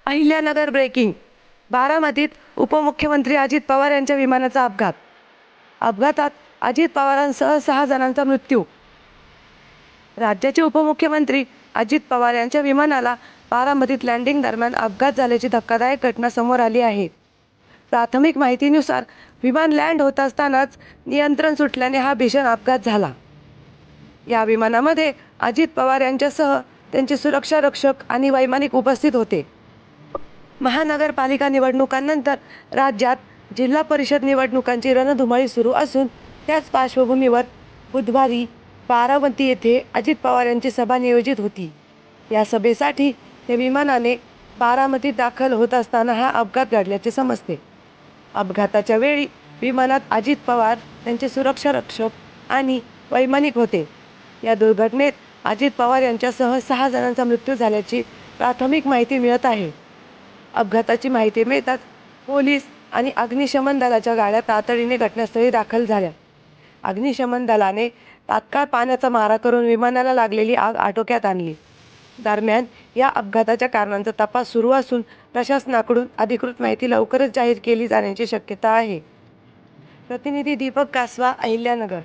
Ahilyanagar breaking. बारामतीत उपमुख्यमंत्री अजित पवार यांच्या विमानाचा अपघात. अपघातात अजित पवारांसह 6 जणांचा मृत्यू. राज्याचे उपमुख्यमंत्री अजित पवार यांच्या विमानाला बारामतीत लँडिंग दरम्यान अपघात झाल्याची धक्कादायक घटना समोर आली आहे. प्राथमिक माहितीनुसार विमान लँड होत असतानाच नियंत्रण सुटल्याने हा भीषण अपघात झाला. या विमानामध्ये अजित पवार यांच्यासह त्यांचे सुरक्षा रक्षक आणि वैमानिक उपस्थित होते. महानगरपालिका निवडणुकांनंतर राज्यात जिल्हा परिषद निवडणुकांची रणधुमाळी सुरू असून त्याच पार्श्वभूमीवर बुधवारी बारामती येथे अजित पवार यांची सभा नियोजित होती. या सभेसाठी त्या विमानाने बारामतीत दाखल होत असताना हा अपघात घडल्याचे समजते. अपघाताच्या वेळी विमानात अजित पवार, त्यांचे सुरक्षा रक्षक आणि वैमानिक होते. या दुर्घटनेत अजित पवार यांच्यासह 6 जणांचा मृत्यू झाल्याची प्राथमिक माहिती मिळत आहे. अपघाताची माहिती मिळताच पोलीस आणि अग्निशमन दलाच्या गाड्या तातडीने घटनास्थळी दाखल झाल्या. अग्निशमन दलाने तात्काळ पाण्याचा मारा करून विमानाला लागलेली आग आटोक्यात आणली. दरम्यान या अपघाताच्या कारणांचा तपास सुरू असून प्रशासनाकडून अधिकृत माहिती लवकरच जाहीर केली जाण्याची शक्यता आहे. प्रतिनिधी दीपक कासवा, अहिल्यानगर.